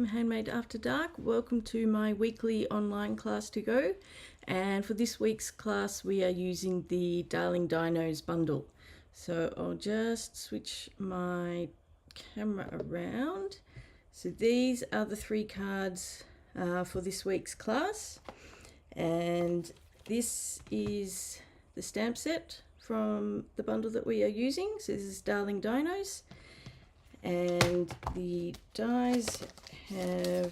Handmade After Dark. Welcome to my weekly online class to go. And for this week's class, we are using the Darling Dinos bundle. So I'll just switch my camera around. So these are the 3 cards for this week's class. And this is the stamp set from the bundle that we are using. So this is Darling Dinos. And the dies I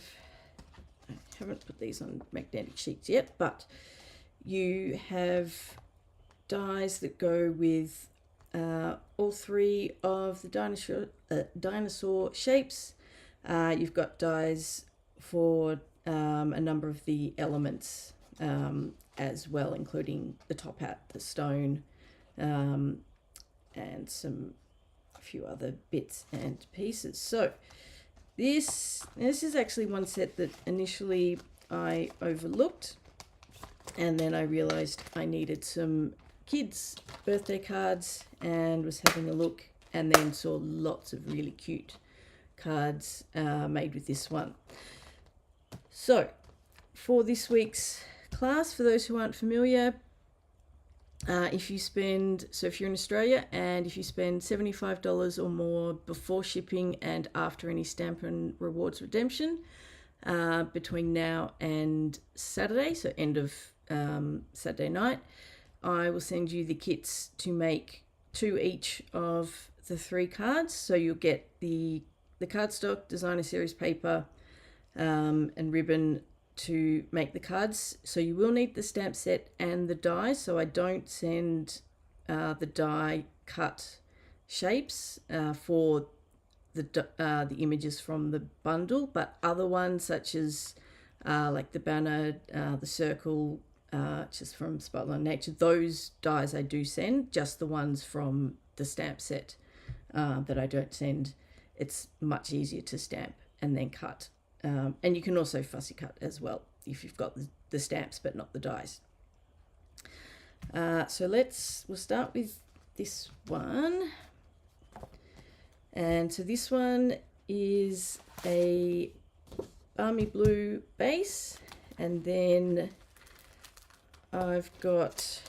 haven't put these on magnetic sheets yet, but you have dies that go with all 3 of the dinosaur shapes. You've got dies for a number of the elements as well, including the top hat, the stone, and a few other bits and pieces. So this is actually one set that initially I overlooked, and then I realized I needed some kids' birthday cards and was having a look, and then saw lots of really cute cards made with this one. So for this week's class, for those who aren't familiar, if you're in Australia and if you spend $75 or more before shipping and after any stamp and rewards redemption between now and Saturday, so end of Saturday night, I will send you the kits to make 2 each of the 3 cards. So you'll get the cardstock, designer series paper, and ribbon to make the cards. So you will need the stamp set and the die. So I don't send the die cut shapes for the images from the bundle, but other ones such as like the banner, the circle, just from Spotlight Nature, those dies I do send. Just the ones from the stamp set that I don't send. It's much easier to stamp and then cut. And you can also fussy cut as well if you've got the stamps but not the dies. So we'll start with this one. And so this one is a balmy blue base, and then I've got,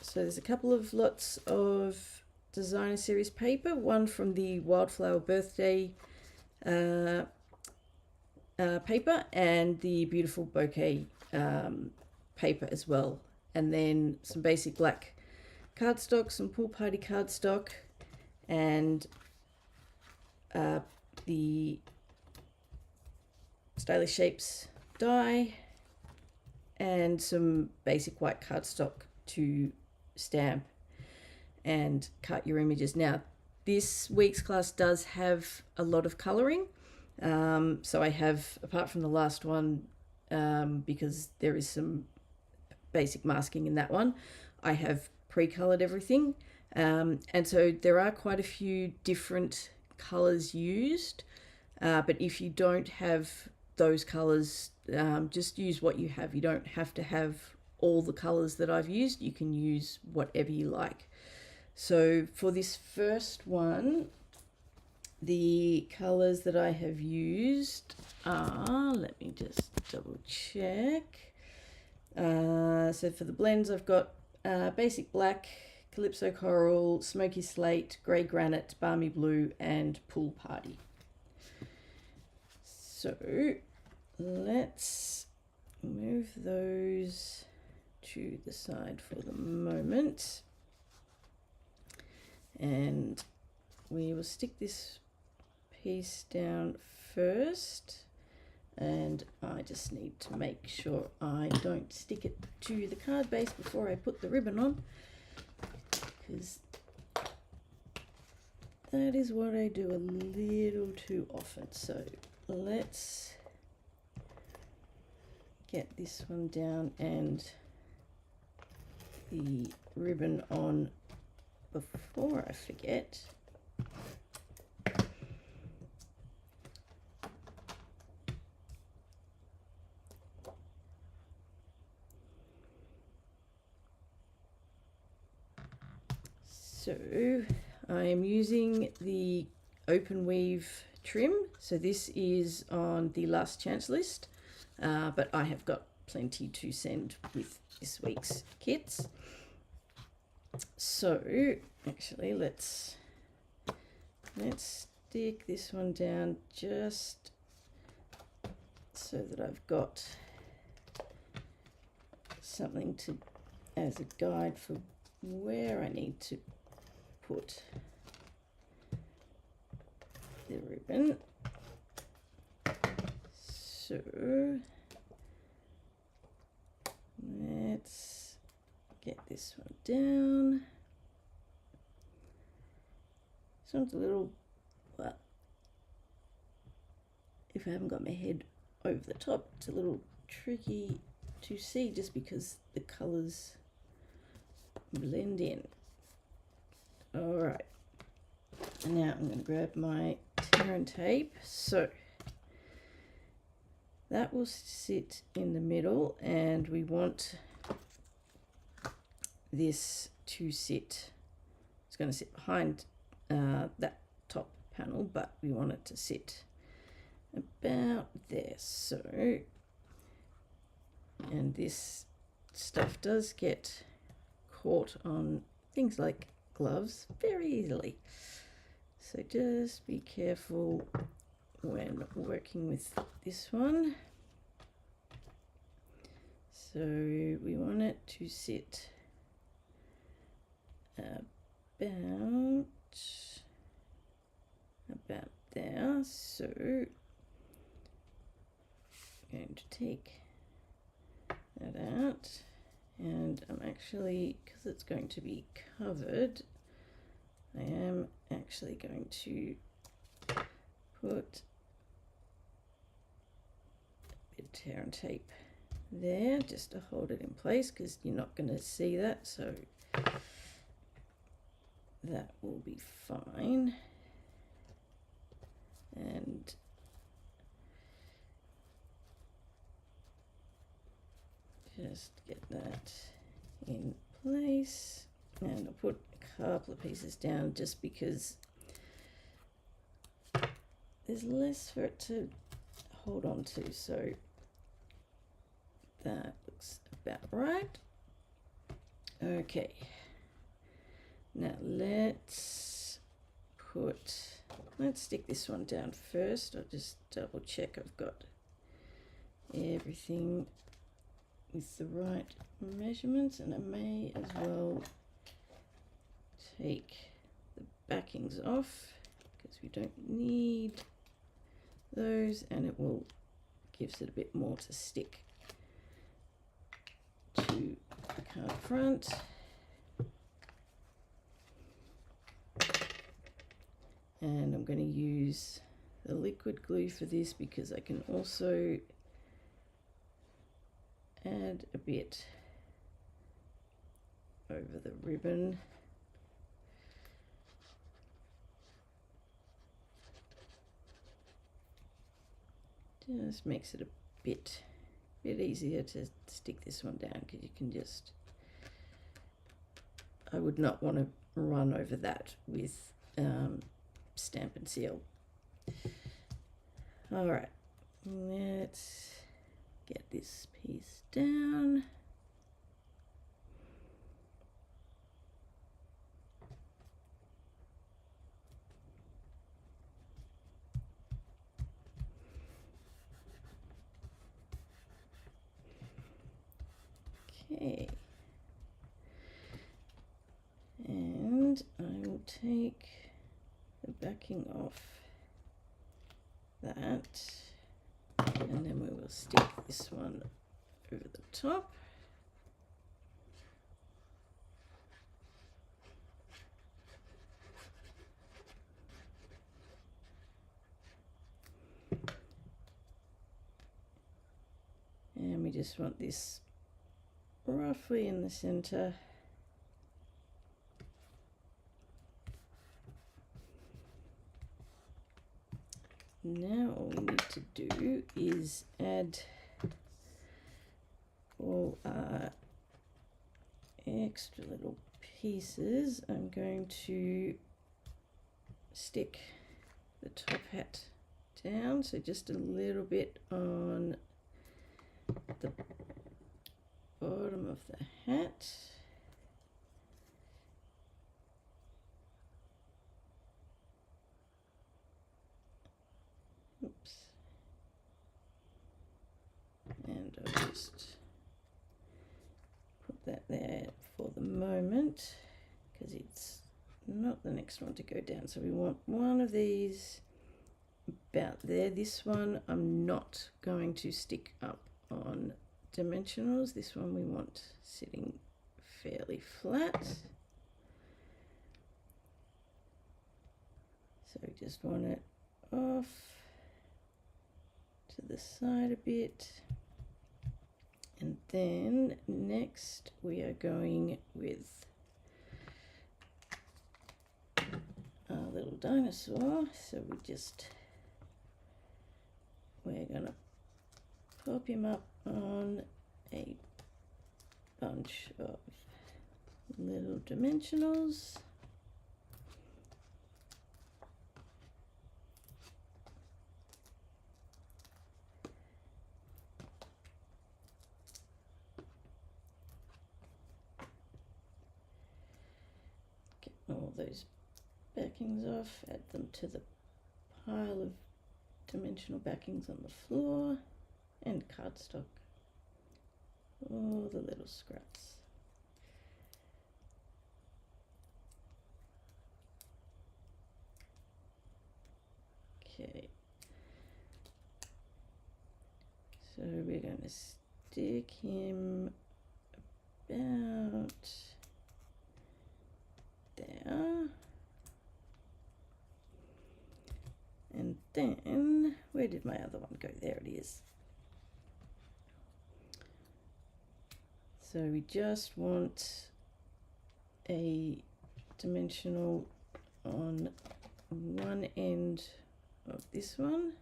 so there's a couple of lots of designer series paper, one from the Wildflower Birthday paper, and the beautiful bouquet paper as well, and then some basic black cardstock, some pool party cardstock, and the stylish shapes die, and some basic white cardstock to stamp and cut your images. Now this week's class does have a lot of colouring. So I have, apart from the last one, because there is some basic masking in that one, I have pre-colored everything. And so there are quite a few different colors used, but if you don't have those colors, just use what you have. You don't have to have all the colors that I've used. You can use whatever you like. So for this first one, the colors that I have used are, let me just double check. So for the blends, I've got basic black, calypso coral, smoky slate, grey granite, balmy blue, and pool party. So let's move those to the side for the moment, and we will stick this piece down first, and I just need to make sure I don't stick it to the card base before I put the ribbon on, because that is what I do a little too often. So let's get this one down and the ribbon on before I forget. So I am using the open weave trim. So this is on the last chance list, but I have got plenty to send with this week's kits. So actually let's stick this one down just so that I've got something to as a guide for where I need to put the ribbon. So let's get this one down. This one's a little, well, if I haven't got my head over the top, it's a little tricky to see just because the colors blend in. All right, and now I'm going to grab my tear and tape. So that will sit in the middle, and we want this to sit, it's going to sit behind that top panel, but we want it to sit about there. So, and this stuff does get caught on things like gloves very easily, so just be careful when working with this one. So we want it to sit about there. So I'm going to take that out, and I'm actually, because it's going to be covered, I am actually going to put a bit of tear and tape there just to hold it in place, because you're not going to see that, so that will be fine. And just get that in place, and I'll put a couple of pieces down just because there's less for it to hold on to. So that looks about right. Okay, now let's stick this one down first. I'll just double check I've got everything with the right measurements, and I may as well take the backings off because we don't need those, and it will gives it a bit more to stick to the card front. And I'm going to use the liquid glue for this because I can also add a bit over the ribbon. Just makes it a bit easier to stick this one down, because you can just, I would not want to run over that with stamp and seal. All right, let's get this piece down. Okay, and I will take the backing off that, and then we will stick this one over the top. And we just want this roughly in the center. Now all we need to do is add all our extra little pieces. I'm going to stick the top hat down, so just a little bit on the bottom of the hat. Oops. And I'll just put that there for the moment because it's not the next one to go down. So we want one of these about there. This one I'm not going to stick up on dimensionals. This one we want sitting fairly flat. So we just want it off to the side a bit. And then next we are going with our little dinosaur. So we're gonna pop him up on a bunch of little dimensionals. Get all those backings off, add them to the pile of dimensional backings on the floor, and cardstock. All the little scraps. Okay. So we're going to stick him about there. And then, where did my other one go? There it is. So we just want a dimensional on one end of this one.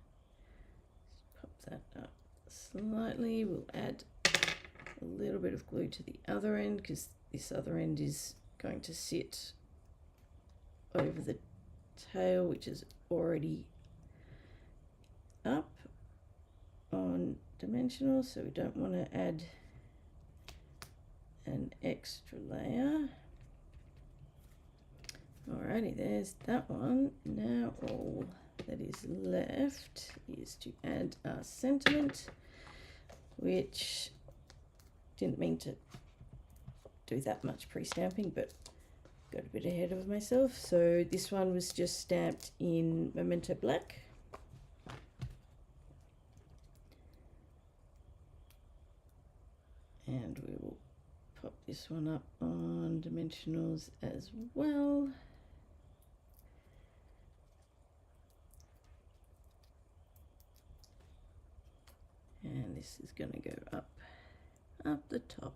Pop that up slightly. We'll add a little bit of glue to the other end because this other end is going to sit over the tail, which is already up on dimensional, so we don't want to add an extra layer. Alrighty, there's that one. Now all that is left is to add our sentiment, which didn't mean to do that much pre-stamping, but got a bit ahead of myself. So this one was just stamped in Memento Black. And we will pop this one up on dimensionals as well. And this is going to go up the top.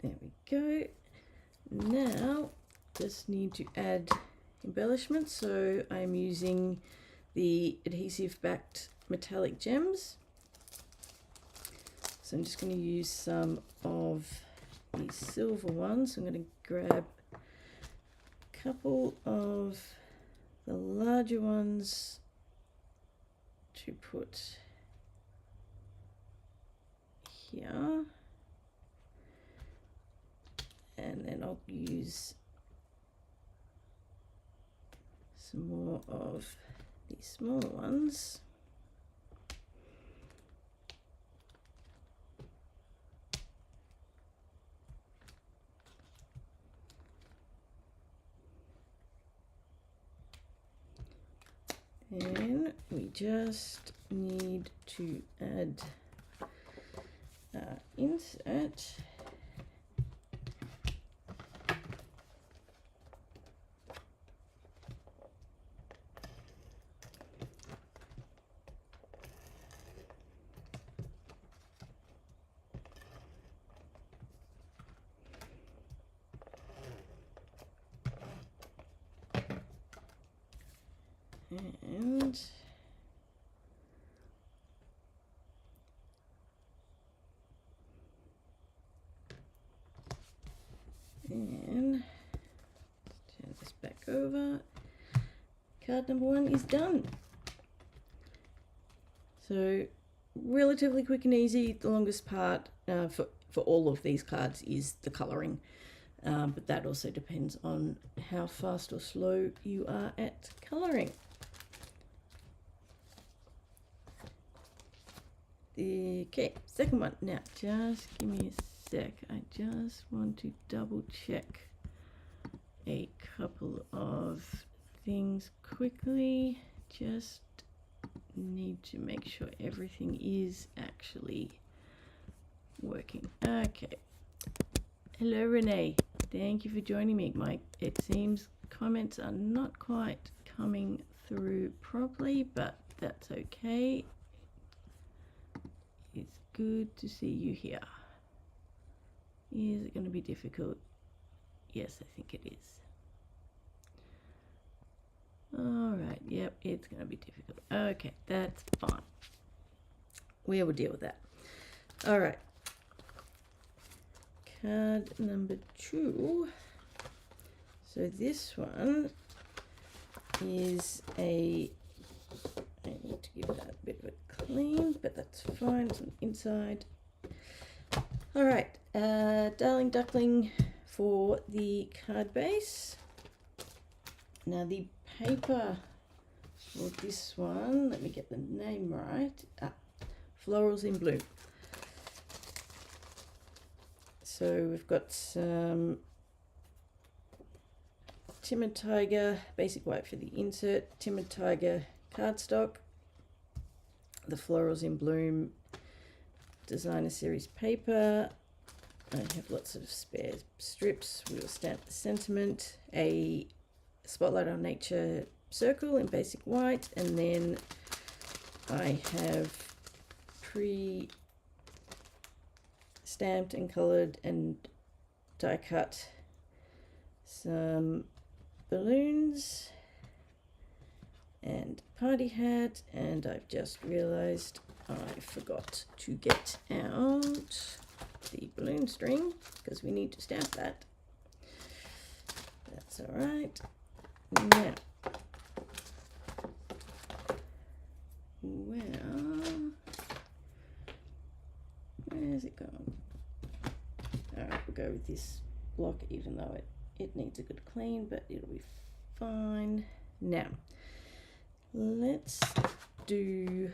There we go. Now just need to add embellishments. So I'm using the adhesive backed metallic gems. So I'm just going to use some of these silver ones. I'm going to grab a couple of the larger ones to put here. And then I'll use some more of these smaller ones. And we just need to add insert. And back over. Card number 1 is done. So relatively quick and easy. The longest part for all of these cards is the colouring, but that also depends on how fast or slow you are at colouring. Okay, second one. Now, just give me a sec. I just want to double check a couple of things quickly. Just need to make sure everything is actually working. Okay. Hello, Renee. Thank you for joining me. It seems comments are not quite coming through properly, but that's okay. It's good to see you here. Is it going to be difficult? Yes, I think it is. All right, yep, it's going to be difficult. Okay, that's fine. We will deal with that. All right. Card number 2. So this one is I need to give that a bit of a clean, but that's fine. It's on the inside. All right, Darling Duckling for the card base. Now the paper for this one, let me get the name right. Florals in Bloom. So we've got some Timid Tiger, basic white for the insert, Timid Tiger cardstock, the Florals in Bloom designer series paper. I have lots of spare strips. We'll stamp the sentiment, a Spotlight on Nature circle in basic white, and then I have pre-stamped and coloured and die cut some balloons and party hat, and I've just realised I forgot to get out the balloon string because we need to stamp that. That's all right. Now, well, where's it gone? All right, we'll go with this block, even though it needs a good clean, but it'll be fine. Now, let's do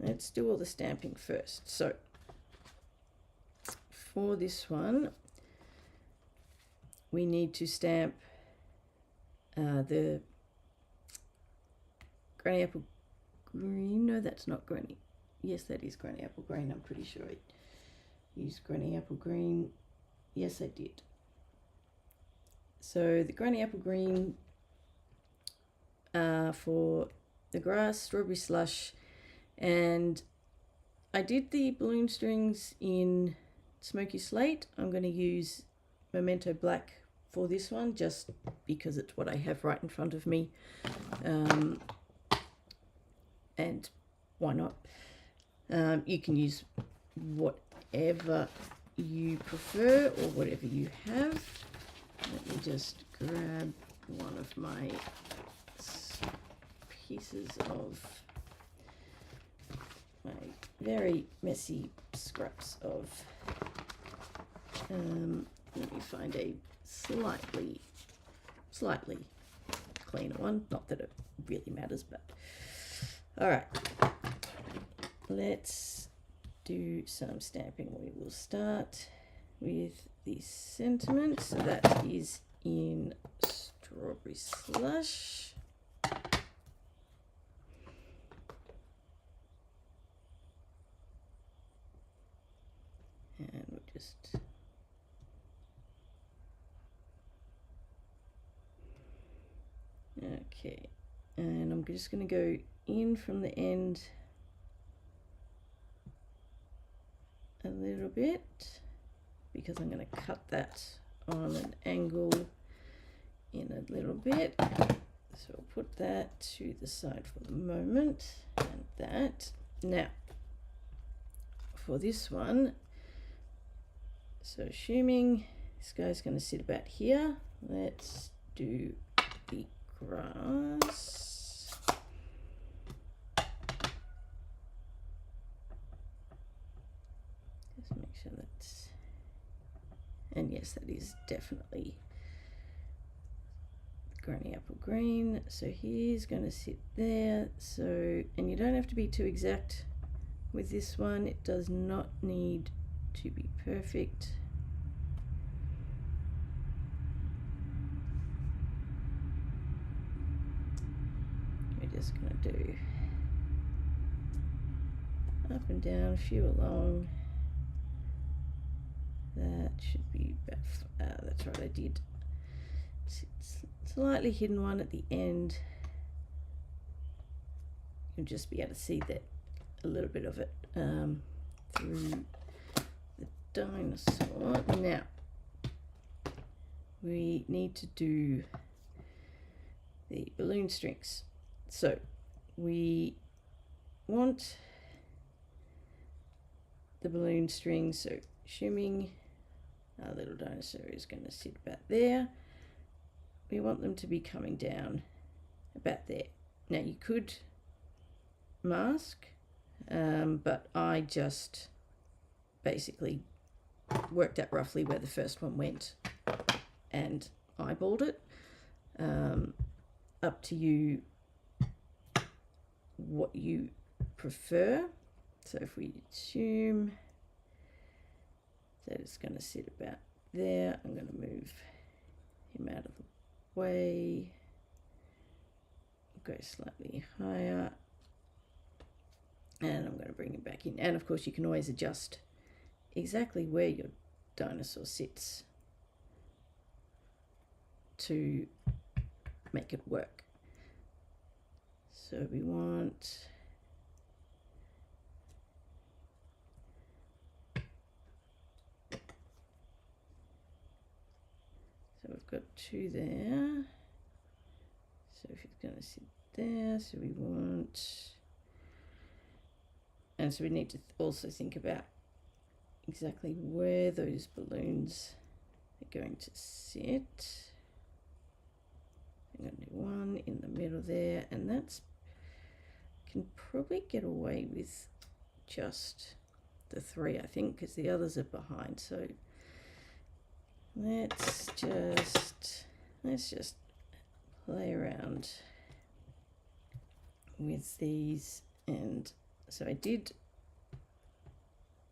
all the stamping first. So, for this one, we need to stamp the Granny Apple Green. No, that's not Granny. Yes, that is Granny Apple Green. I'm pretty sure I used Granny Apple Green. Yes, I did. So the Granny Apple Green for the grass, Strawberry Slush, and I did the balloon strings in Smoky Slate. I'm going to use Memento Black for this one, just because it's what I have right in front of me, and why not? You can use whatever you prefer or whatever you have. Let me just grab one of my pieces of my very messy scraps of, let me find a slightly cleaner one, not that it really matters, but all right, let's do some stamping. We will start with the sentiment, so that is in Strawberry Slush. And we'll just okay, and I'm just going to go in from the end a little bit because I'm going to cut that on an angle in a little bit. So I'll put that to the side for the moment, and that. Now, for this one, so assuming this guy's going to sit about here, let's do grass. Just make sure that's, and yes, that is definitely Granny Apple Green. So he's going to sit there. So, and you don't have to be too exact with this one. It does not need to be perfect. We're just going to do up and down, a few along. That should be about, that's right, I did. It's slightly hidden one at the end. You'll just be able to see that a little bit of it through the dinosaur. Now, we need to do the balloon strings. So we want the balloon strings, so assuming our little dinosaur is going to sit about there, we want them to be coming down about there. Now you could mask, but I just basically worked out roughly where the first one went and eyeballed it. Up to you what you prefer. So if we assume that it's going to sit about there, I'm going to move him out of the way, go slightly higher, and I'm going to bring him back in. And of course you can always adjust exactly where your dinosaur sits to make it work. So we want we've got two there. So if it's going to sit there, so we want, and so we need to also think about exactly where those balloons are going to sit. I'm going to do one in the middle there, and that's can probably get away with just the three, I think, because the others are behind. So let's just play around with these. And so I did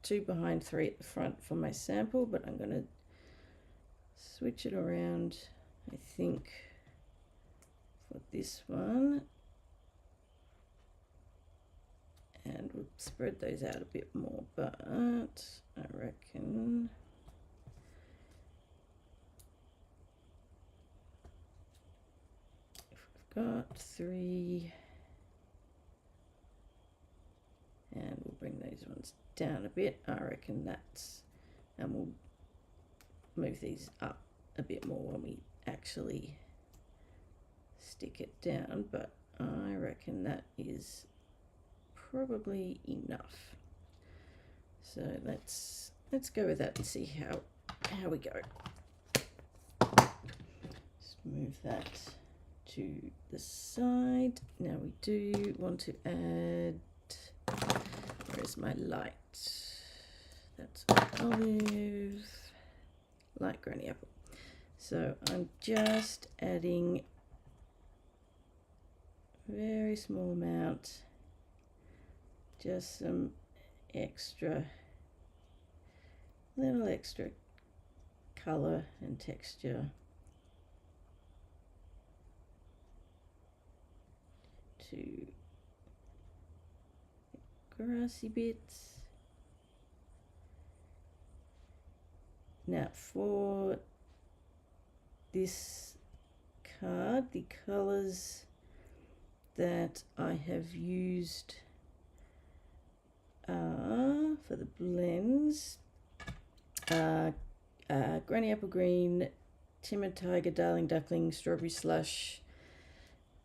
2 behind, 3 at the front for my sample, but I'm going to switch it around, I think, for this one, and we'll spread those out a bit more, but I reckon if we've got 3, and we'll bring those ones down a bit, I reckon that's, and we'll move these up a bit more when we actually stick it down, but I reckon that is probably enough. So let's go with that and see how we go. Just move that to the side. Now we do want to add, where's my light? That's olive, light granny apple. So I'm just adding a very small amount, just some extra, little extra color and texture to grassy bits. Now for this card, the colors that I have used for the blends, Granny Apple Green, Timid Tiger, Darling Duckling, Strawberry Slush,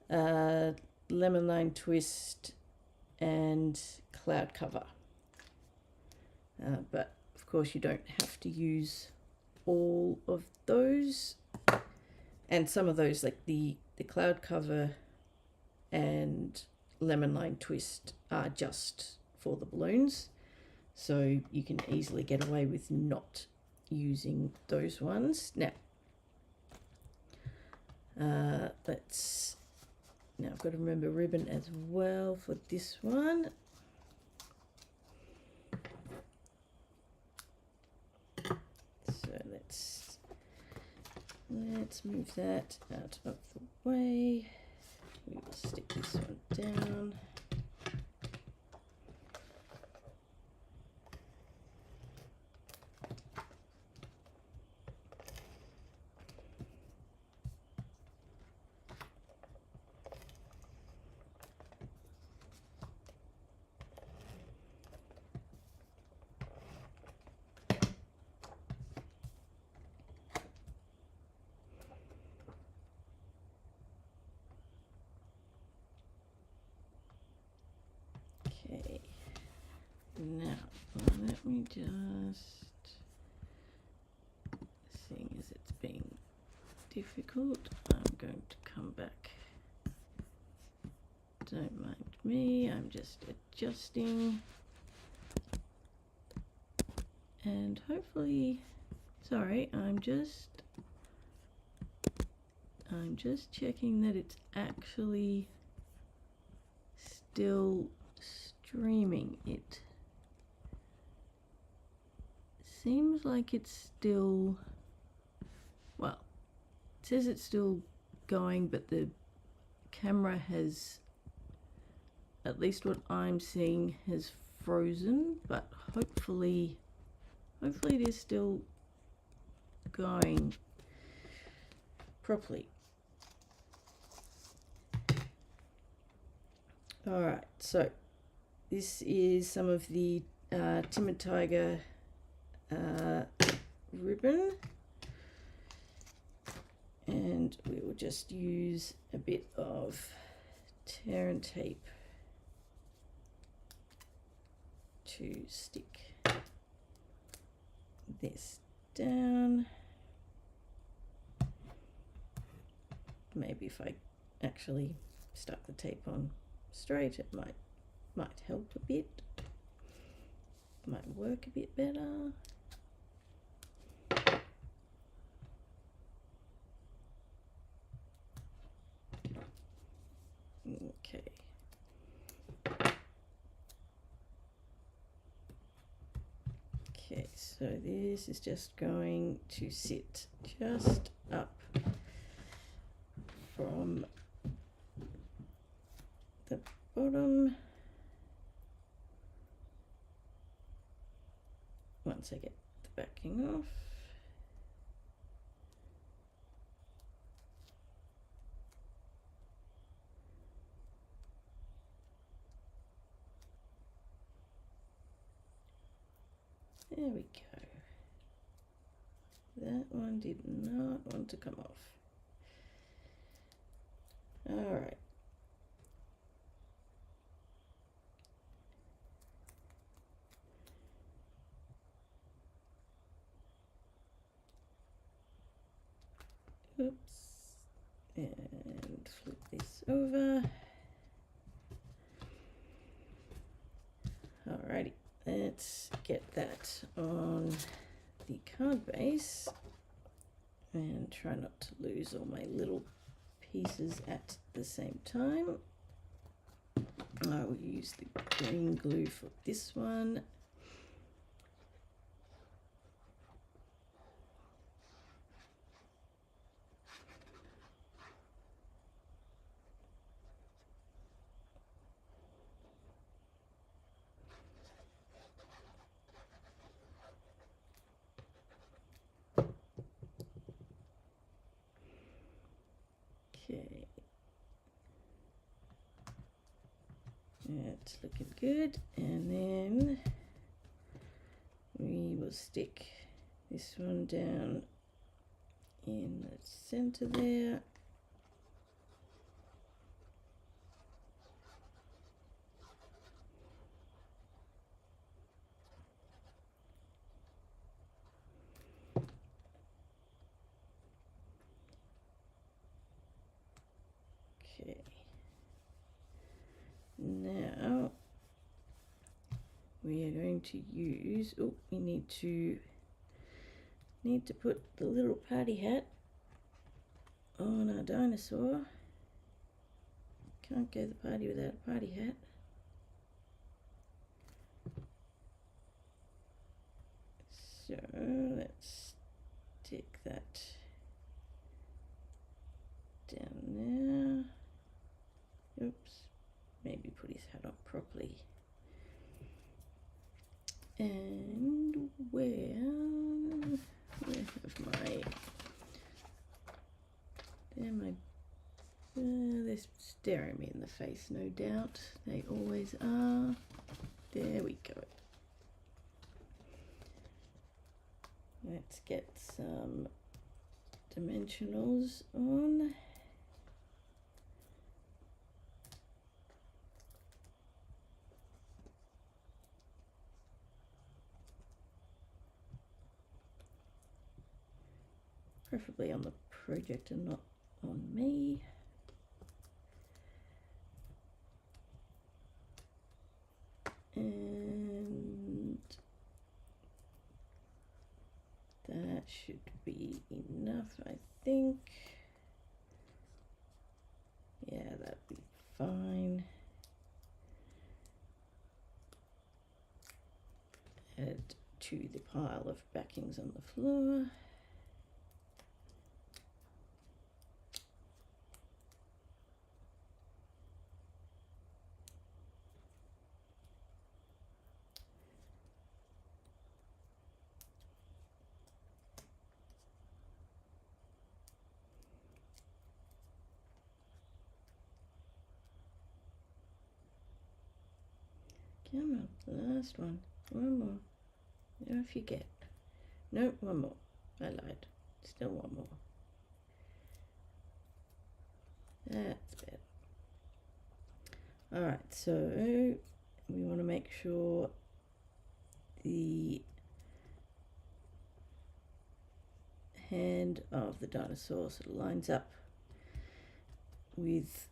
Lemon Lime Twist, and Cloud Cover. But of course you don't have to use all of those. And some of those, like the cloud cover and lemon lime twist, are just for the balloons, so you can easily get away with not using those ones. Now now I've got to remember ribbon as well for this one. So let's move that out of the way. We will stick this one down. Okay, now let me just, seeing as it's been difficult, I'm going to come back. Don't mind me, I'm just adjusting, and hopefully, sorry, I'm just checking that it's actually still streaming. It seems like it's still, well, it says it's still going, but the camera has, at least what I'm seeing, has frozen, but hopefully it is still going properly. Alright, so this is some of the Timid Tiger ribbon, and we will just use a bit of tear and tape to stick this down. Maybe if I actually stuck the tape on straight, it might help a bit, might work a bit better. Okay. Okay, so this is just going to sit just up from the bottom once I get the backing off. There we go. That one did not want to come off. All right. Oops. And flip this over. Alrighty, let's get that on the card base and try not to lose all my little pieces at the same time. I will use the green glue for this one. Okay, that's looking good, and then we will stick this one down in the center there. Okay. Now we are going to use, oh, we need to put the little party hat on our dinosaur. Can't go the party without a party hat. So let's stick that down there. Oops, maybe put his hat on properly. And where have my, they're staring me in the face, no doubt. They always are. There we go. Let's get some dimensionals on. Preferably on the project and not on me. And that should be enough, I think. Yeah, that'd be fine. Add to the pile of backings on the floor. Come on, last one. One more. Off you get. No, one more. I lied. Still one more. That's better. Alright, so we want to make sure the hand of the dinosaur sort of lines up with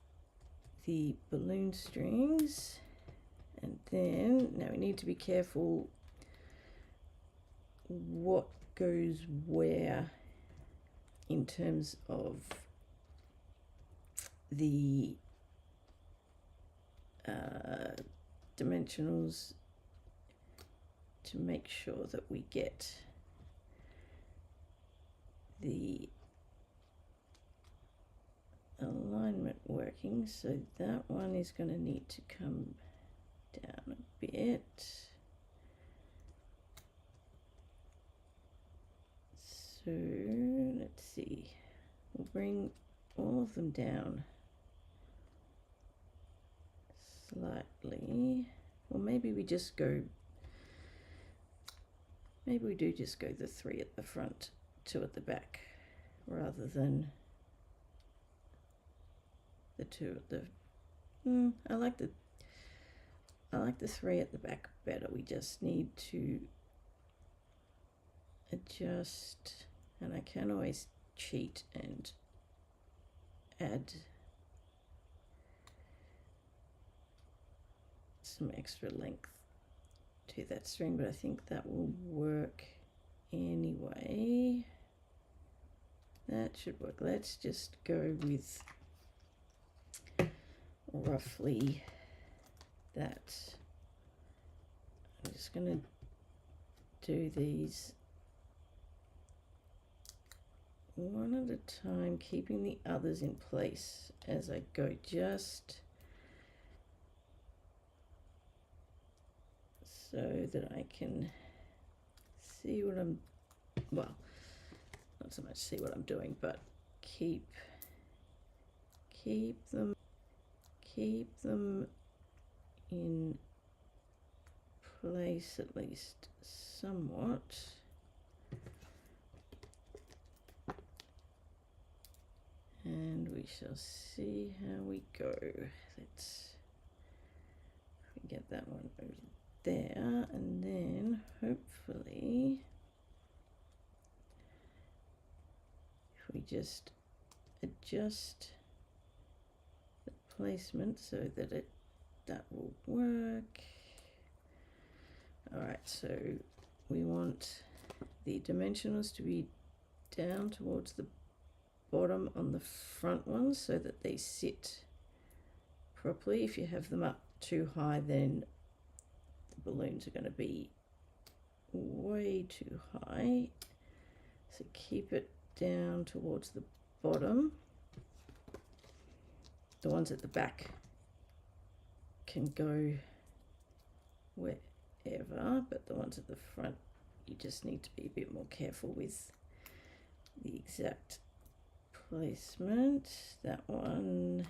the balloon strings. And then, now we need to be careful what goes where in terms of the dimensionals to make sure that we get the alignment working. So that one is going to need to come down a bit. So let's see, we'll bring all of them down slightly, or maybe we just go, maybe we do just go the 3 at the front, 2 at the back, rather than the 2 at the, I like the 3 at the back better. We just need to adjust, and I can always cheat and add some extra length to that string, but I think that will work anyway. That should work. Let's just go with roughly that. I'm just going to do these one at a time, keeping the others in place as I go, just so that I can see what I'm, well, not so much see what I'm doing, but keep them in place at least somewhat. And we shall see how we go. Let's get that one over there, and then hopefully if we just adjust placement so that that will work. All right, so we want the dimensionals to be down towards the bottom on the front ones so that they sit properly. If you have them up too high, then the balloons are going to be way too high. So keep it down towards the bottom. The ones at the back can go wherever, but the ones at the front, you just need to be a bit more careful with the exact placement. That one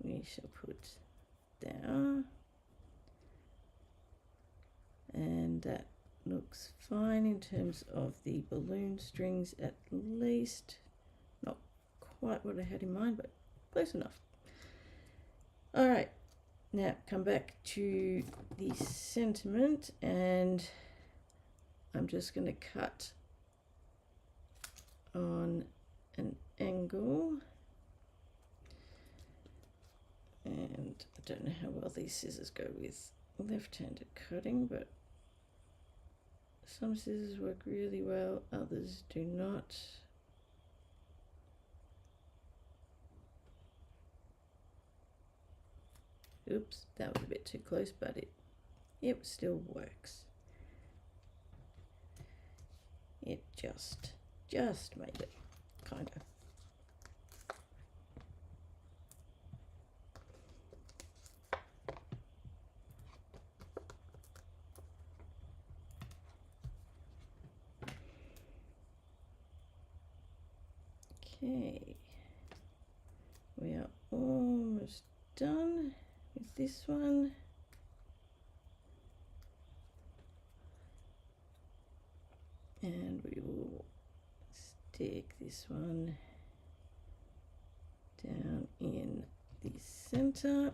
we shall put there, and that looks fine in terms of the balloon strings, at least. Not quite what I had in mind, but close enough. All right, now come back to the sentiment, and I'm just going to cut on an angle, and I don't know how well these scissors go with left-handed cutting, but some scissors work really well, others do not. Oops, that was a bit too close, but it still works. It just made it, kind of. Okay, we are almost done with this one. And we will stick this one down in the center.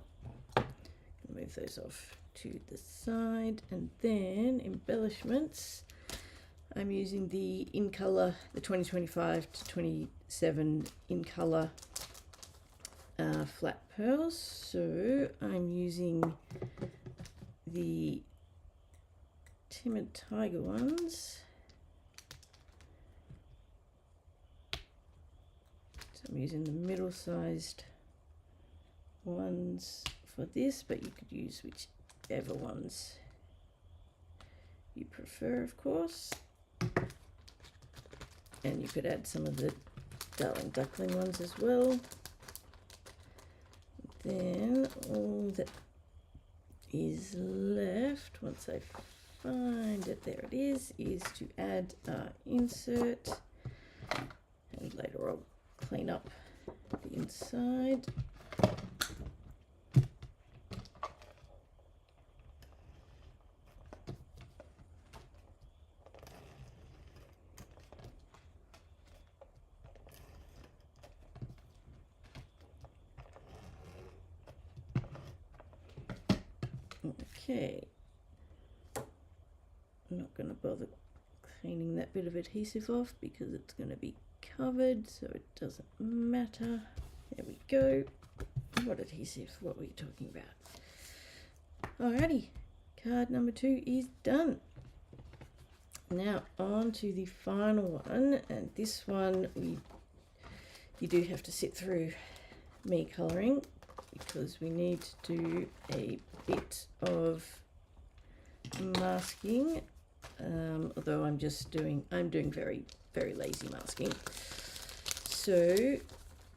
Move those off to the side, and then embellishments. I'm using the In Color, the 2025 to 27 In Color flat pearls. So I'm using the Timid Tiger ones. So I'm using the middle-sized ones for this, but you could use whichever ones you prefer, of course. And you could add some of the Darling Duckling ones as well. Then all that is left, once I find it, there it is to add our insert. And later I'll clean up the inside. Okay, I'm not going to bother cleaning that bit of adhesive off because it's going to be covered, so it doesn't matter. There we go. What adhesive? What were you talking about? Alrighty, card number 2 is done. Now on to the final one, and this one you do have to sit through me colouring because we need to do a bit of masking, although I'm doing very, very lazy masking. So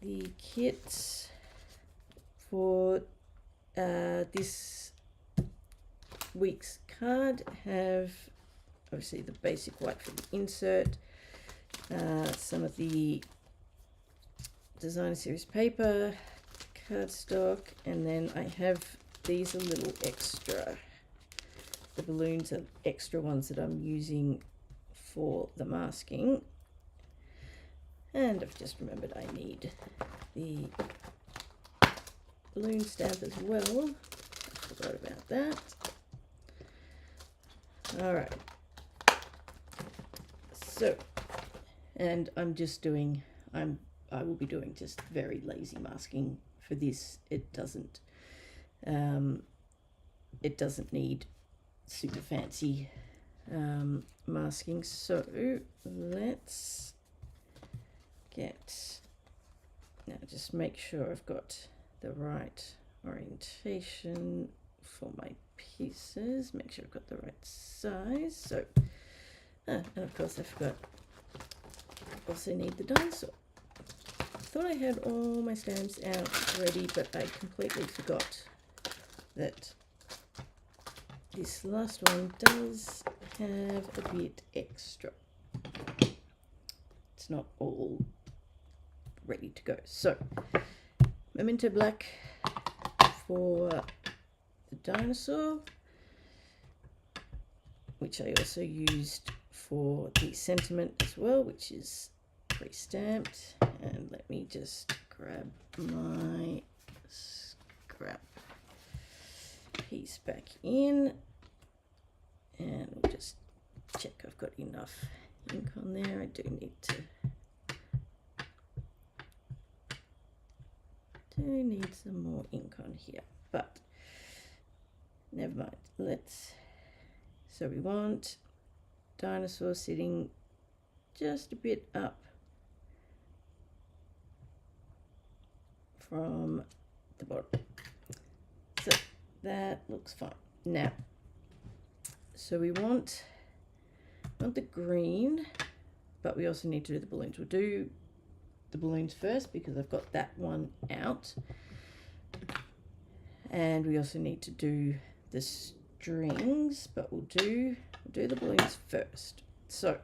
the kits for this week's card have obviously the basic white for the insert, some of the designer series paper, cardstock, and then I have these a little extra. The balloons are extra ones that I'm using for the masking. And I've just remembered I need the balloon stamp as well. I forgot about that. Alright. So, and I'm I will be doing just very lazy masking for this. It doesn't need super fancy masking. So let's now just make sure I've got the right orientation for my pieces. Make sure I've got the right size. So, and of course I forgot, I also need the dinosaur. I thought I had all my stamps out ready, but I completely forgot that this last one does have a bit extra. It's not all ready to go. So, Memento Black for the dinosaur, which I also used for the sentiment as well, which is pre-stamped. And let me just grab my scrap piece back in, and we'll just check I've got enough ink on there. I do need some more ink on here, but never mind. So we want dinosaur sitting just a bit up from the bottom. So that looks fine. Now, so we want the green, but we also need to do the balloons. We'll do the balloons first because I've got that one out. And we also need to do the strings, but we'll do the balloons first. So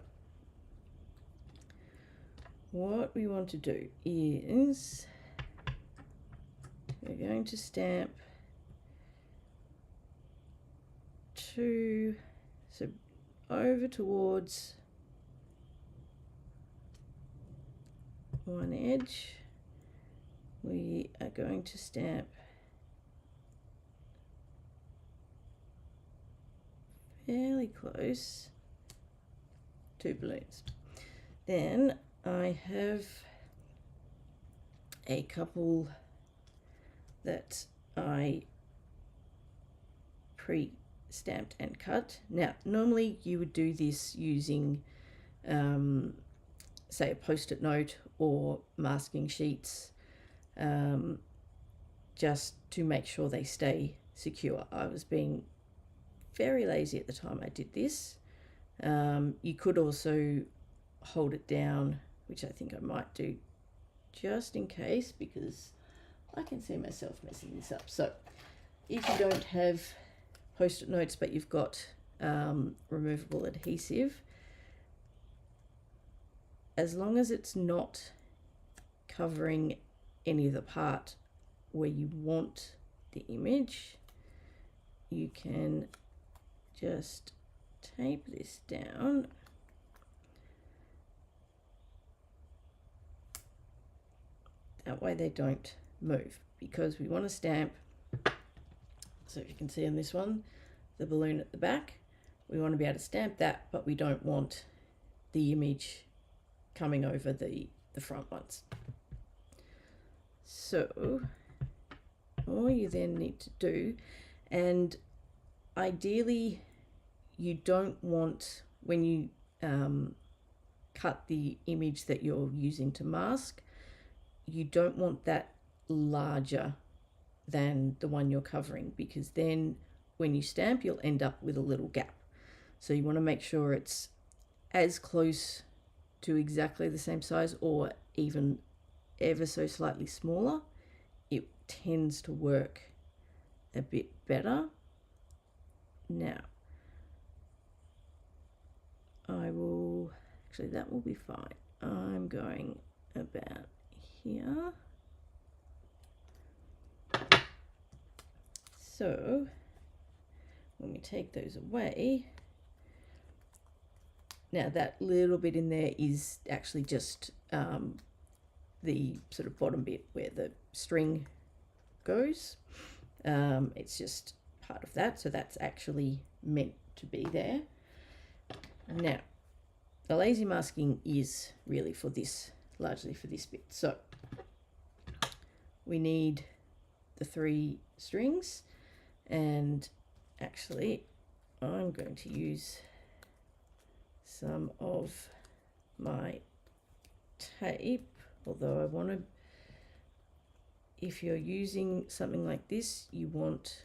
what we want to do is we're going to stamp so over towards one edge. We are going to stamp fairly close to balloons. Then I have a couple that I pre-stamped and cut. Now, normally you would do this using, say, a post-it note or masking sheets, just to make sure they stay secure. I was being very lazy at the time I did this. You could also hold it down, which I think I might do just in case, because I can see myself messing this up. So if you don't have post-it notes but you've got removable adhesive, as long as it's not covering any of the part where you want the image, you can just tape this down. That way they don't move, because we want to stamp. So if you can see on this one, the balloon at the back, we want to be able to stamp that, but we don't want the image coming over the front ones. So all you then need to do, and ideally you don't want, when you cut the image that you're using to mask, you don't want that larger than the one you're covering, because then when you stamp you'll end up with a little gap. So you want to make sure it's as close to exactly the same size, or even ever so slightly smaller. It tends to work a bit better. Now I will, actually that will be fine. I'm going about here. So when we take those away, now that little bit in there is actually just the sort of bottom bit where the string goes. It's just part of that, so that's actually meant to be there. Now, the lazy masking is really for this largely for this bit. So we need the 3 strings, and actually I'm going to use some of my tape, although I want to, if you're using something like this, you want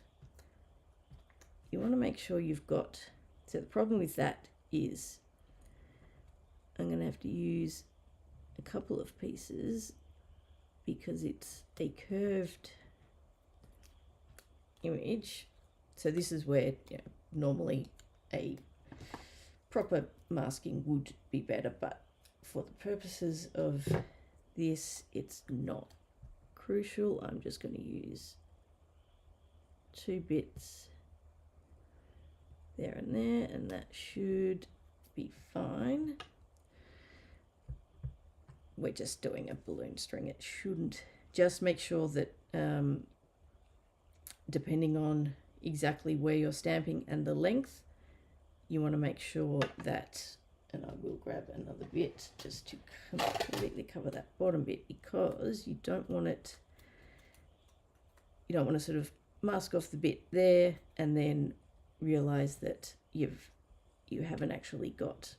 to make sure you've got, so the problem with that is I'm going to have to use a couple of pieces because it's a curved image. So this is where, you know, normally a proper masking would be better, but for the purposes of this, it's not crucial. I'm just going to use 2 bits there, and that should be fine. We're just doing a balloon string. It shouldn't, just make sure that depending on exactly where you're stamping and the length, you want to make sure that, and I will grab another bit just to completely cover that bottom bit, because you don't want to sort of mask off the bit there and then realize that you haven't actually got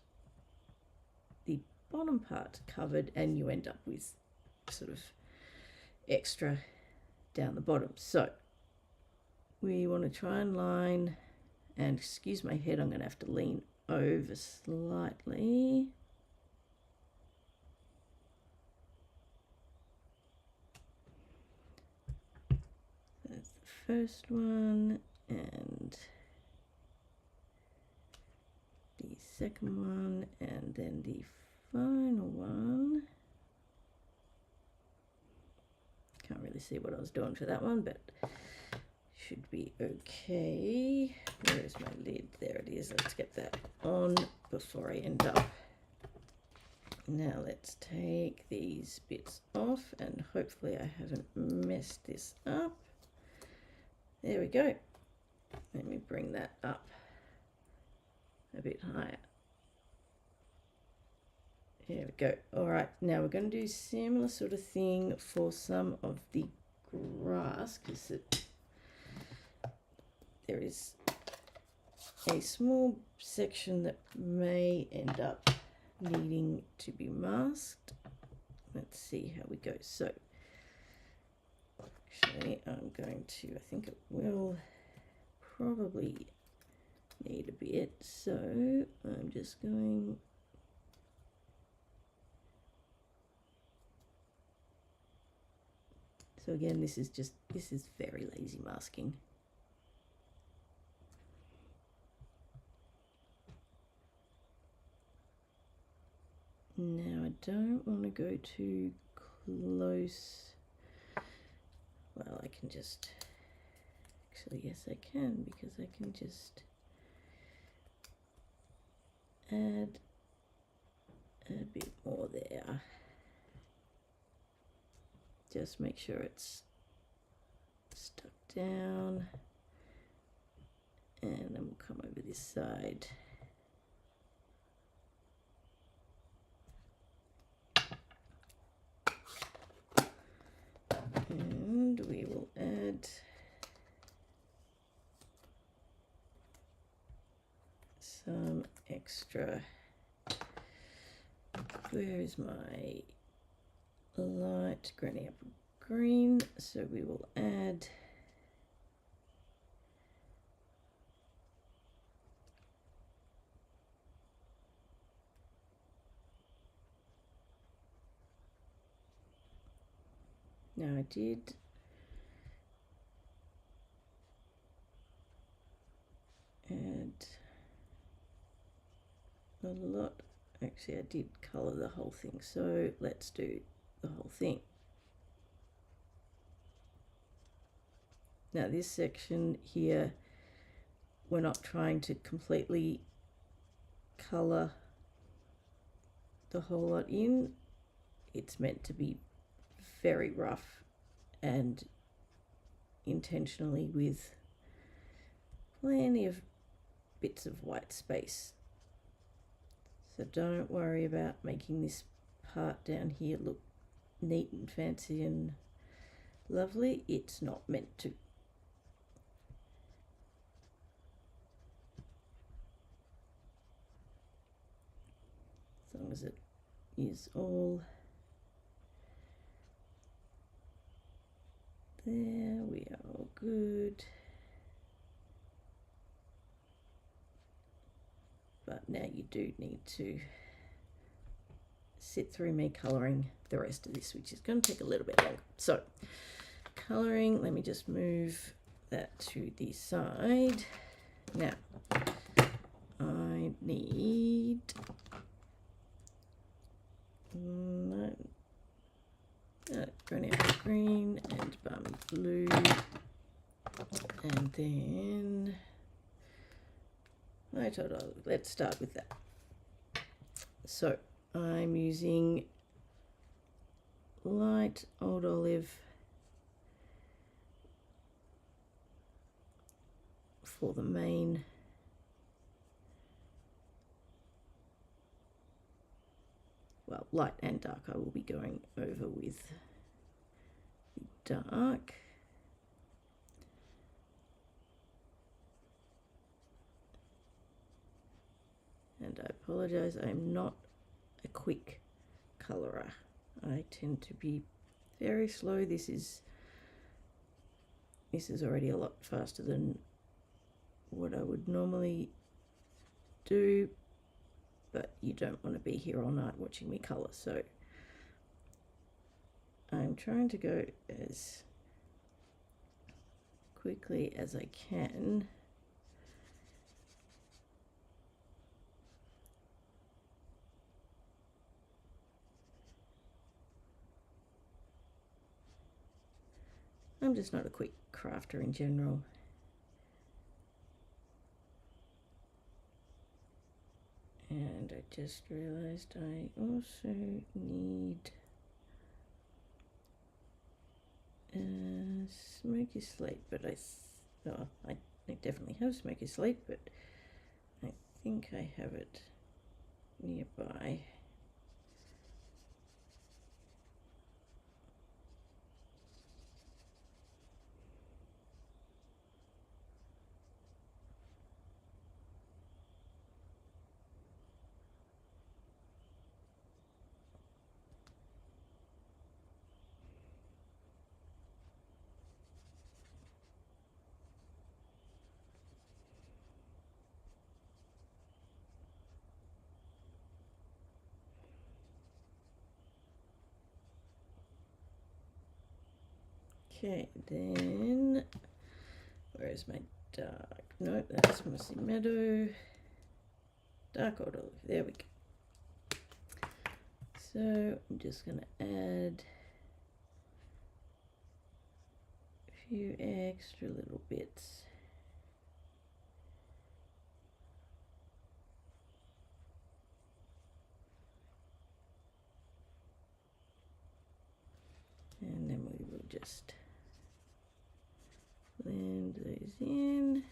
the bottom part covered and you end up with sort of extra down the bottom. So we want to try and line, and excuse my head, I'm going to have to lean over slightly. That's the first one, and the second one, and then the final one. Can't really see what I was doing for that one, but should be okay. Where is my lid? There it is. Let's get that on before I end up. Now let's take these bits off, and hopefully I haven't messed this up. There we go. Let me bring that up a bit higher. There we go. All right, now we're going to do similar sort of thing for some of the grass, because there is a small section that may end up needing to be masked. Let's see how we go. So actually I'm going to, I think it will probably need a bit, so I'm just going so again, this is very lazy masking. Now I don't want to go too close. Well, I can just, actually yes I can, because I can just add a bit more there. Just make sure it's stuck down, and then we'll come over this side. And we will add some extra, where is my light granny apple green? So we will add now I did add a lot, actually I did colour the whole thing, so let's do the whole thing. Now this section here, we're not trying to completely colour the whole lot in. It's meant to be very rough and intentionally with plenty of bits of white space. So don't worry about making this part down here look neat and fancy and lovely. It's not meant to. As long as it is all there, we are all good. But now you do need to sit through me colouring the rest of this, which is going to take a little bit longer. So, colouring, let me just move that to the side. Now, I need granite green and balmy blue, and then let's start with that. So I'm using light old olive for the main light and dark. I will be going over with the dark. And I apologize, I'm not a quick colorer. I tend to be very slow. This is already a lot faster than what I would normally do, but you don't want to be here all night watching me colour, so I'm trying to go as quickly as I can. I'm just not a quick crafter in general. And I just realized I also need smoky slate, but I definitely have smoky slate, but I think I have it nearby. Okay, then where's my dark? No, that's Mossy Meadow. Dark old olive. There we go. So I'm just going to add a few extra little bits. And then we will just blend those in.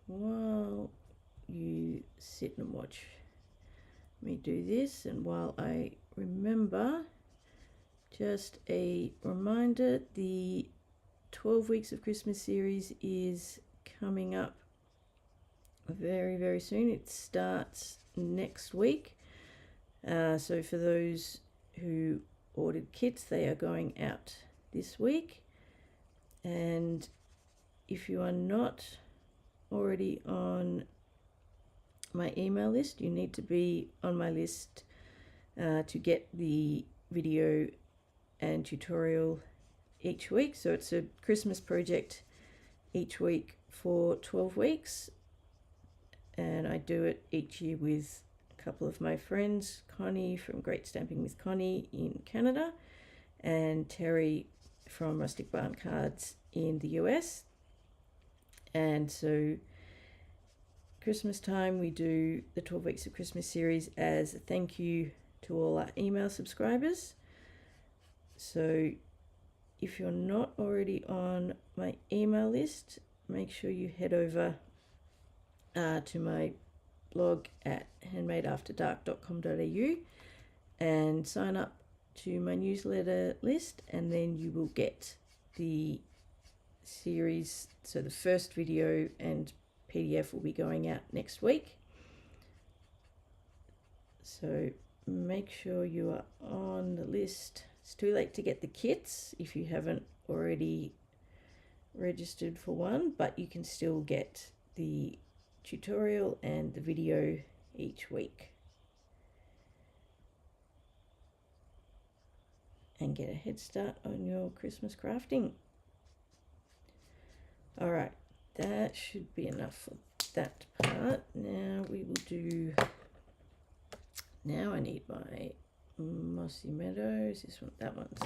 While you sit and watch me do this, and while I remember, just a reminder, the 12 Weeks of Christmas series is coming up very, very soon. It starts next week. So for those who ordered kits, they are going out this week. And if you are not already on my email list, you need to be on my list to get the video and tutorial each week. So it's a Christmas project each week for 12 weeks, and I do it each year with a couple of my friends, Connie from Great Stamping with Connie in Canada and Terry from Rustic Barn Cards in the US. And so Christmas time, we do the 12 Weeks of Christmas series as a thank you to all our email subscribers. So if you're not already on my email list, make sure you head over to my blog at handmadeafterdark.com.au and sign up to my newsletter list, and then you will get the series. So the first video and PDF will be going out next week. So make sure you are on the list. It's too late to get the kits if you haven't already registered for one, but you can still get the tutorial and the video each week and get a head start on your Christmas crafting. All right, that should be enough for that part. Now we will do, now I need my Mossy Meadows. This one, that one's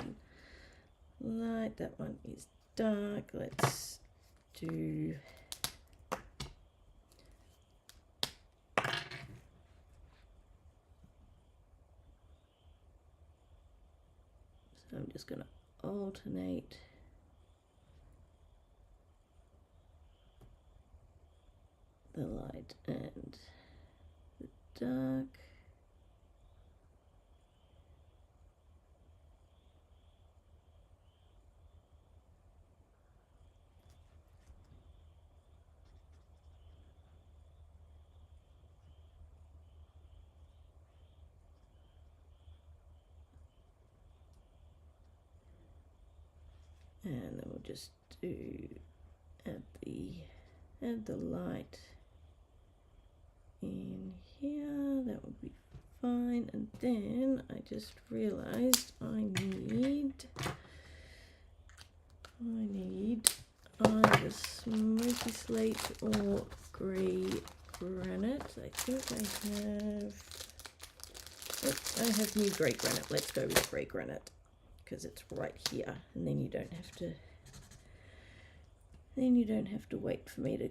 light, that one is dark. Let's do so I'm just going to alternate the light and the dark. And then we'll just do add the light in here. That would be fine. And then I just realized I need either smoky slate or grey granite. I think I have new grey granite. Let's go with grey granite, because it's right here, and then you don't have to wait for me to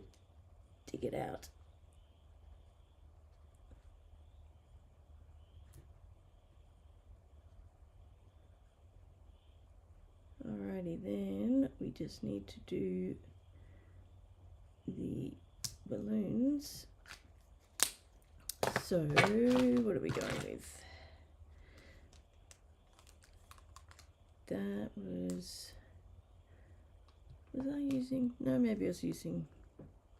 dig it out. Alrighty, then we just need to do the balloons. So what are we going with? That was I using, no, maybe I was using,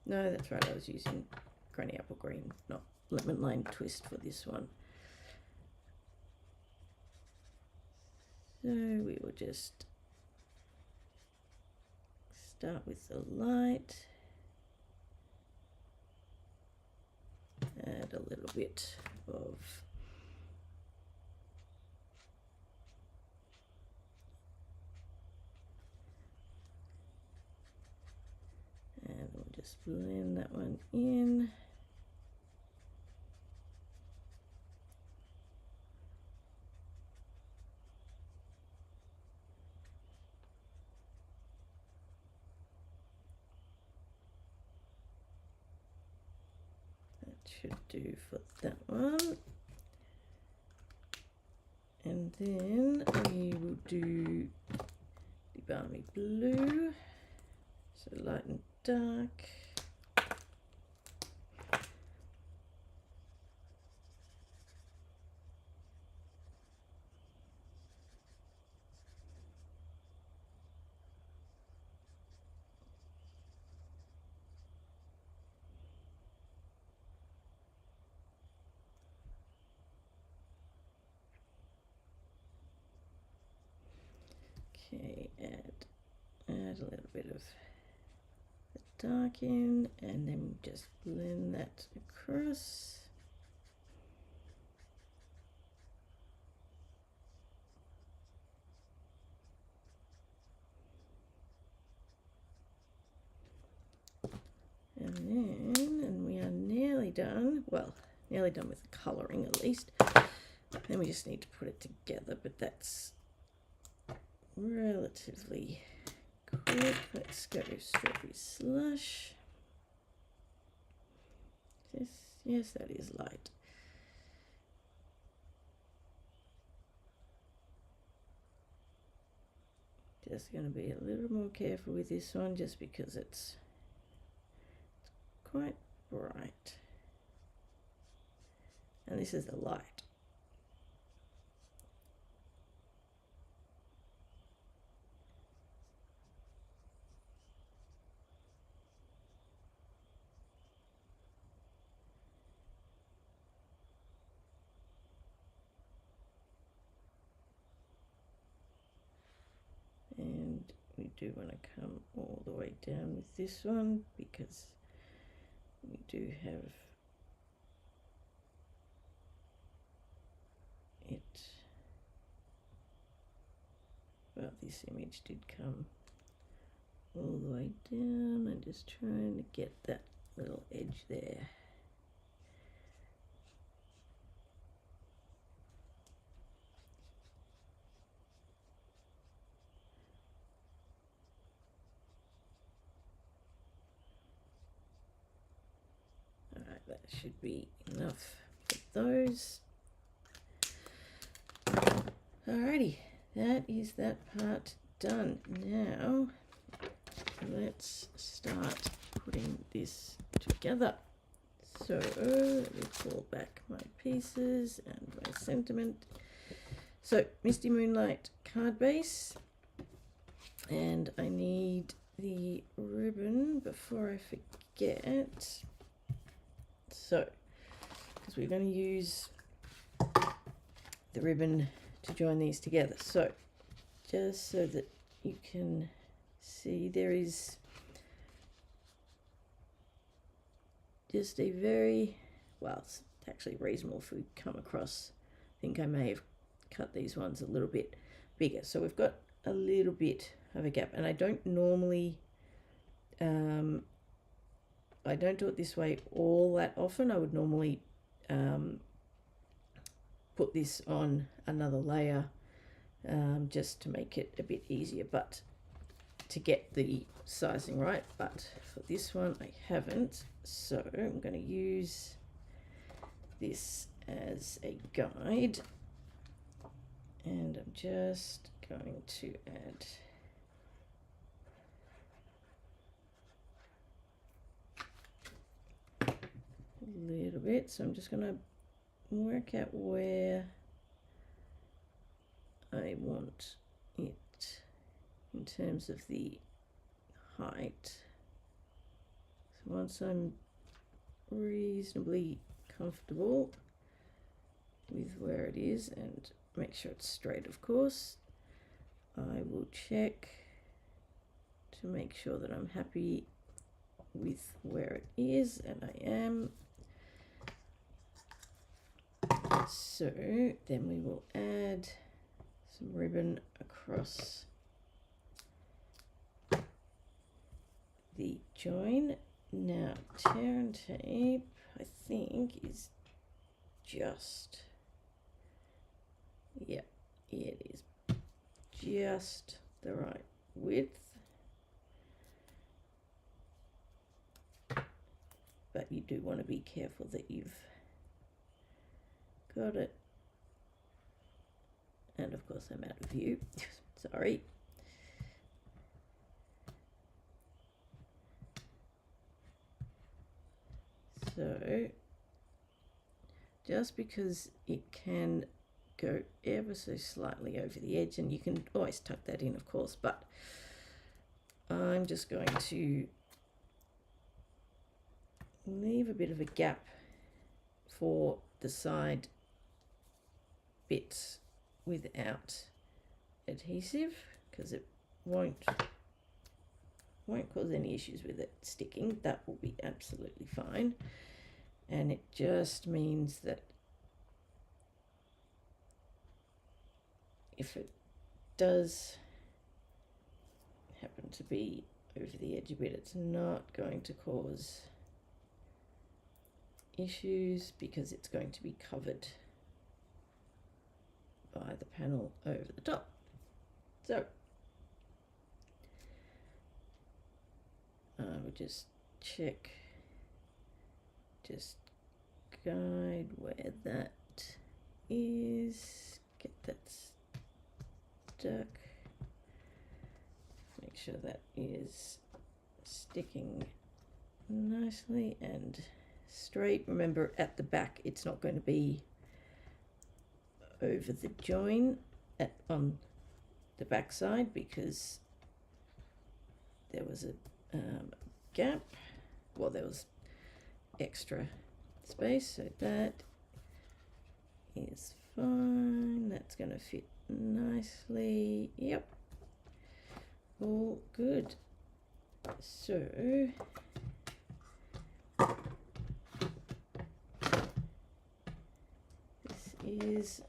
no, that's right, I was using Granny Apple Green, not Lemon Lime Twist for this one. So we will just start with the light, add a little bit of and we'll just blend that one in. That should do for that one. And then we will do the Balmy Blue, so light and dark. Okay, add a little bit of the dark in, and then just blend that across. And we are nearly done. Well, nearly done with the colouring at least. Then we just need to put it together, but that's relatively quick. Let's go Strawberry Slush. this, yes, that is light. Just going to be a little more careful with this one just because it's quite bright. And this is the light. And we do want to come all the way down with this one because we do have it. Well, this image did come all the way down. I'm just trying to get that little edge there. Alright, that should be enough for those. Alrighty, that is that part done. Now let's start putting this together. So let me pull back my pieces and my sentiment. So Misty Moonlight card base, and I need the ribbon before I forget. So because we're going to use the ribbon to join these together, so just so that you can see, there is just a very, well, it's actually reasonable if we come across, I think I may have cut these ones a little bit bigger, so we've got a little bit of a gap, and I don't normally I don't do it this way all that often. I would normally put this on another layer just to make it a bit easier, but to get the sizing right. But for this one I haven't, so I'm going to use this as a guide, and I'm just going to add a little bit. So I'm just going to work out where I want it in terms of the height. So once I'm reasonably comfortable with where it is, and make sure it's straight, of course, I will check to make sure that I'm happy with where it is, and I am. So then we will add some ribbon across the join. Now tear and tape, I think, is just, yeah, it is just the right width, but you do want to be careful that you've got it. And of course I'm out of view. Sorry. So just because it can go ever so slightly over the edge, and you can always tuck that in, of course, but I'm just going to leave a bit of a gap for the side bits without adhesive, because it won't cause any issues with it sticking. That will be absolutely fine, and it just means that if it does happen to be over the edge a bit, it's not going to cause issues because it's going to be covered by the panel over the top. So I would just check, just guide where that is. Get that stuck. Make sure that is sticking nicely and straight. Remember, at the back it's not going to be over the join on the back side because there was a gap. Well, there was extra space, so that is fine. That's going to fit nicely. Yep, all good. So this is,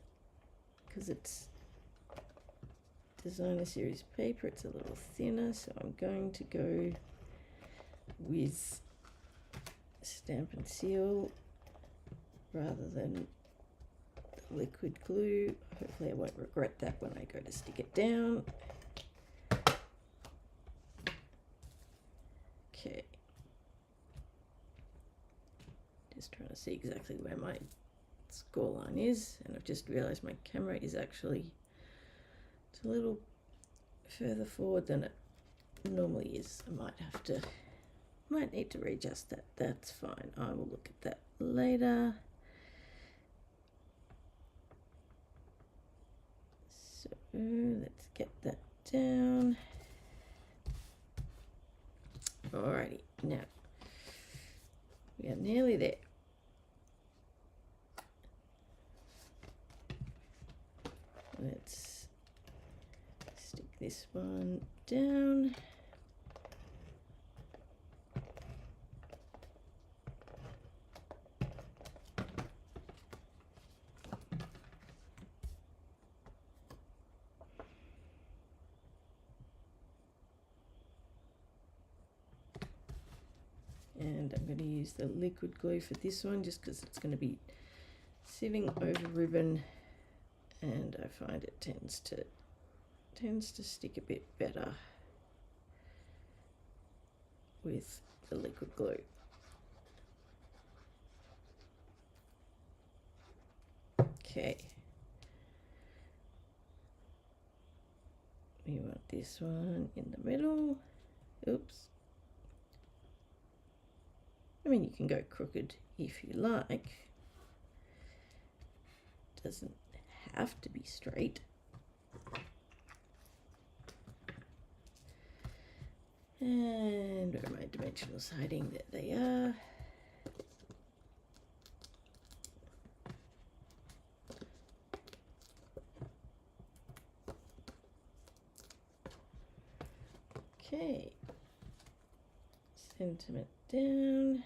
because it's designer series paper, it's a little thinner, so I'm going to go with stamp and seal rather than the liquid glue. Hopefully I won't regret that when I go to stick it down. Okay, just trying to see exactly where my score line is, and I've just realized my camera is actually, it's a little further forward than it normally is. I might need to readjust that. That's fine, I will look at that later. So let's get that down. Alrighty, now we are nearly there. Let's stick this one down. And I'm going to use the liquid glue for this one just because it's going to be sitting over ribbon, and I find it tends to stick a bit better with the liquid glue. Okay, we want this one in the middle. Oops. I mean, you can go crooked if you like. Doesn't have to be straight. And where are my dimensionals hiding? There they are. Okay, sentiment down.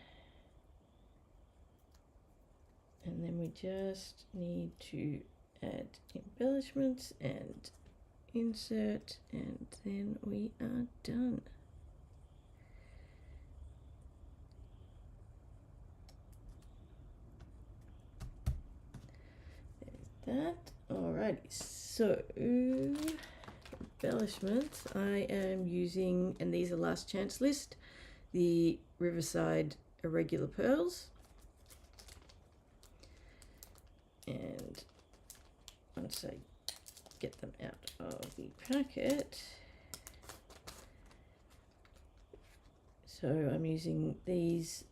And then we just need to add embellishments and insert, and then we are done. There's that. Alrighty, so embellishments, I am using, and these are last chance list, the Riverside Irregular Pearls. And once I get them out of the packet, so I'm using these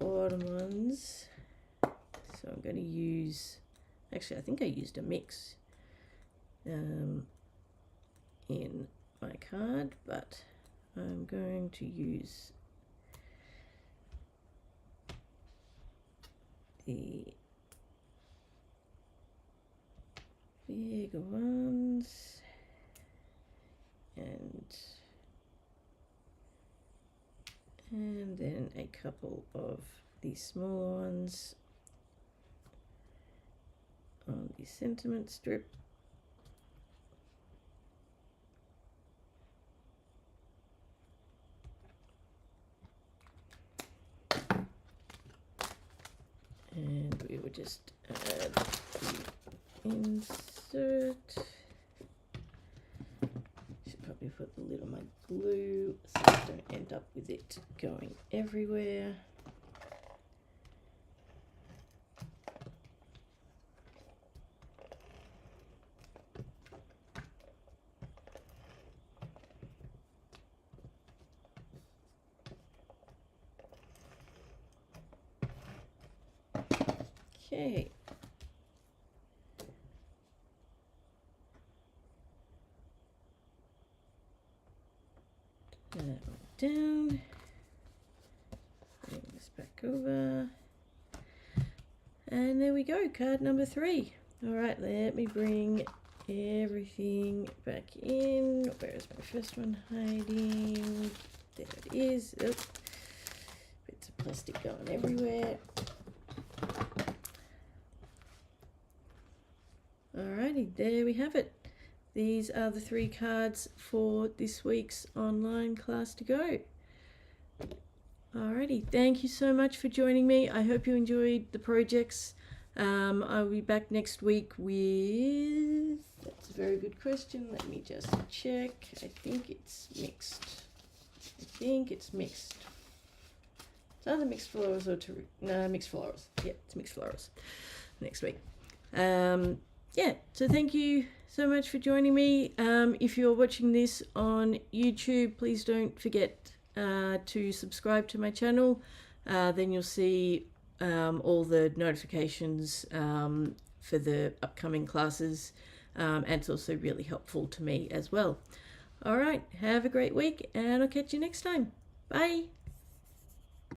bottom ones. So I'm going to use, actually I think I used a mix in my card, but I'm going to use the big ones and then a couple of the small ones on the sentiment strip. And we will just add the insert. Should probably put the lid on my glue so I don't end up with it going everywhere. Okay. That one down. Bring this back over. And there we go, card number 3. All right, let me bring everything back in. Where's my first one hiding? There it is. Oh, bits of plastic going everywhere. Alrighty, there we have it. These are the 3 cards for this week's online class to go. Alrighty, thank you so much for joining me. I hope you enjoyed the projects. I'll be back next week with... That's a very good question. Let me just check. I think it's mixed. It's either mixed florals or no, mixed florals. Yeah, it's mixed florals next week. Yeah, so thank you so much for joining me. If you're watching this on YouTube, please don't forget to subscribe to my channel. Then you'll see all the notifications for the upcoming classes, and it's also really helpful to me as well. All right, have a great week, and I'll catch you next time. Bye.